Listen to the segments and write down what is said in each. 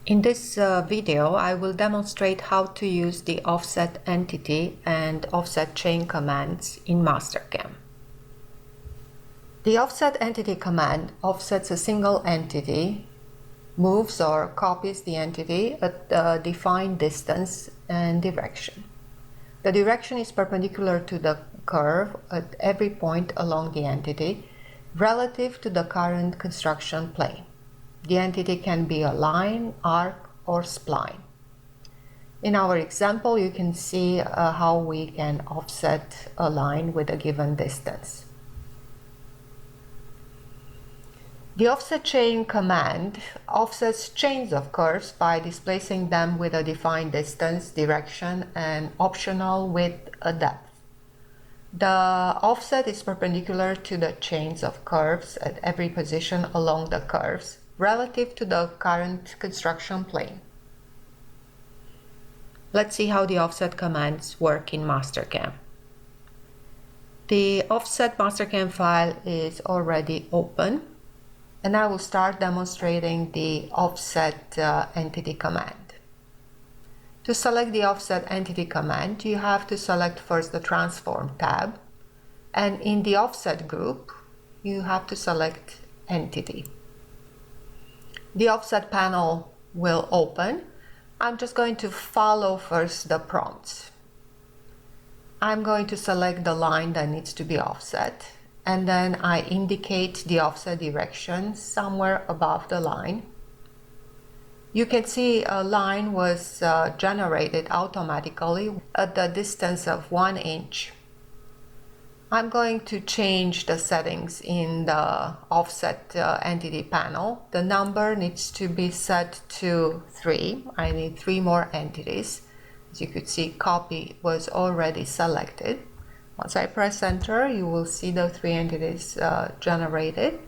In this video, I will demonstrate how to use the offset entity and offset chain commands in Mastercam. The offset entity command offsets a single entity, moves or copies the entity at a defined distance and direction. The direction is perpendicular to the curve at every point along the entity relative to the current construction plane. The entity can be a line, arc, or spline. In our example, you can see how we can offset a line with a given distance. The offset chain command offsets chains of curves by displacing them with a defined distance, direction, and optional with a depth. The offset is perpendicular to the chains of curves at every position along the curves relative to the current construction plane. Let's see how the offset commands work in Mastercam. The offset Mastercam file is already open, and I will start demonstrating the offset entity command. To select the offset entity command, you have to select first the transform tab, and in the offset group, you have to select entity. The offset panel will open. I'm just going to follow first the prompts. I'm going to select the line that needs to be offset, and then I indicate the offset direction somewhere above the line. You can see a line was generated automatically at the distance of 1 inch. I'm going to change the settings in the offset entity panel. The number needs to be set to 3. I need 3 more entities. As you could see, copy was already selected. Once I press enter, you will see the 3 entities generated.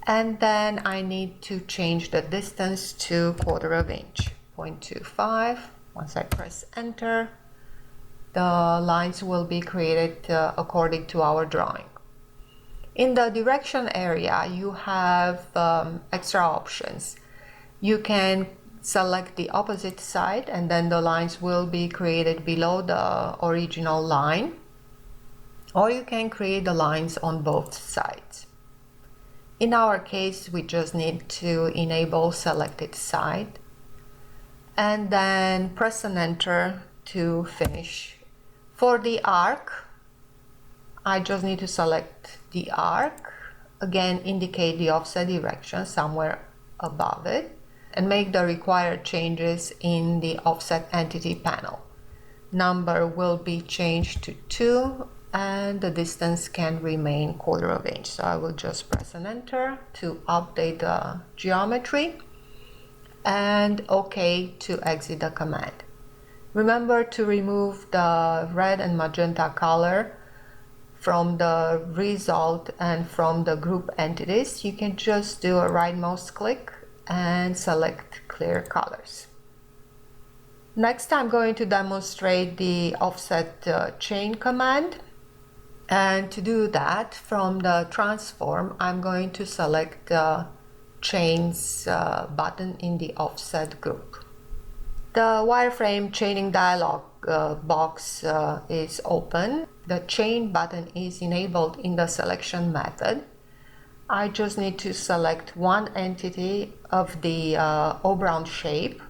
And then I need to change the distance to 1/4 inch, 0.25. Once I press enter, the lines will be created according to our drawing. In the direction area, you have extra options. You can select the opposite side, and then the lines will be created below the original line, or you can create the lines on both sides. In our case, we just need to enable selected side, and then press and enter to finish. For the arc, I just need to select the arc, again indicate the offset direction somewhere above it, and make the required changes in the offset entity panel. Number will be changed to 2, and the distance can remain 1/4 inch. So I will just press and enter to update the geometry, and OK to exit the command. Remember to remove the red and magenta color from the result and from the group entities. You can just do a right mouse click and select clear colors. Next, I'm going to demonstrate the offset chain command. And to do that, from the transform, I'm going to select the chains button in the offset group. The wireframe chaining dialog box is open. The chain button is enabled in the selection method. I just need to select one entity of the O-brown shape.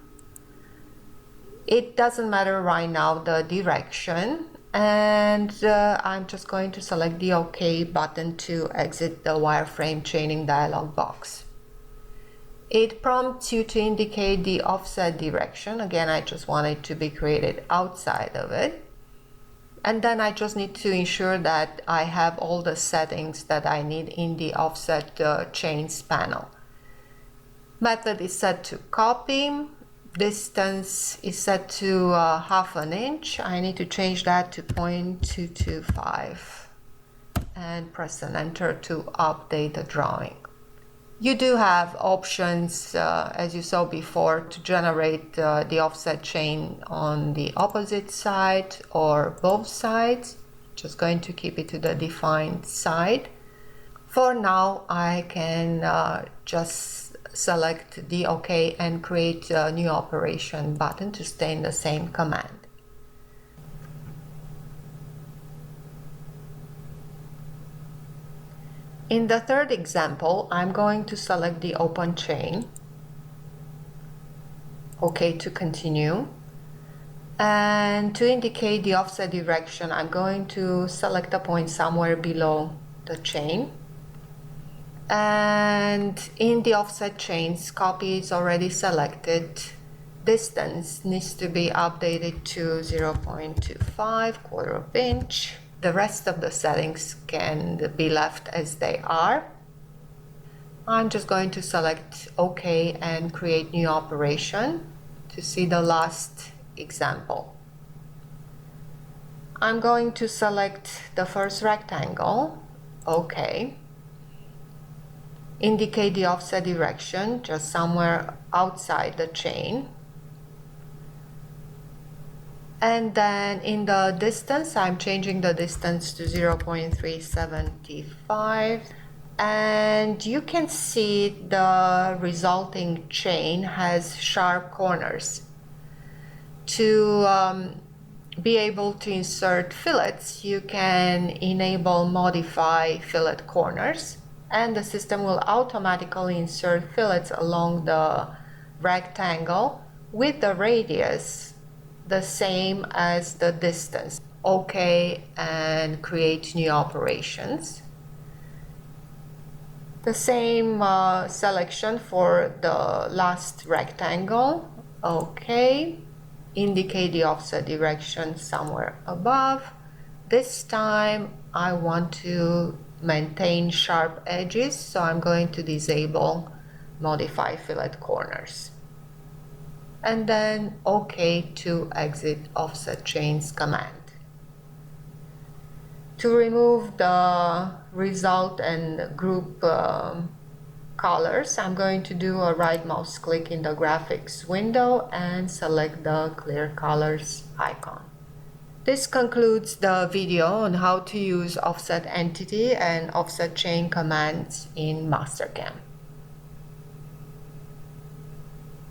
It doesn't matter right now the direction, and I'm just going to select the OK button to exit the wireframe chaining dialog box. It prompts you to indicate the offset direction. Again, I just want it to be created outside of it. And then I just need to ensure that I have all the settings that I need in the offset chains panel. Method is set to copy. Distance is set to 1/2 inch. I need to change that to 0.225 and press and enter to update the drawing. You do have options, as you saw before, to generate the offset chain on the opposite side or both sides. Just going to keep it to the defined side. For now, I can just select the OK and create a new operation button to stay in the same command. In the third example, I'm going to select the open chain. OK to continue. And to indicate the offset direction, I'm going to select a point somewhere below the chain. And in the offset chains, copy is already selected. Distance needs to be updated to 0.25, quarter of inch. The rest of the settings can be left as they are. I'm just going to select OK and create new operation to see the last example. I'm going to select the first rectangle, OK. Indicate the offset direction just somewhere outside the chain. And then in the distance, I'm changing the distance to 0.375. And you can see the resulting chain has sharp corners. To be able to insert fillets, you can enable modify fillet corners, and the system will automatically insert fillets along the rectangle with the radius the same as the distance. OK and create new operations. The same selection for the last rectangle. OK. Indicate the offset direction somewhere above. This time I want to maintain sharp edges, so I'm going to disable modify fillet corners. And then OK to exit offset chains command. To remove the result and group colors, I'm going to do a right mouse click in the graphics window and select the clear colors icon. This concludes the video on how to use offset entity and offset chain commands in Mastercam.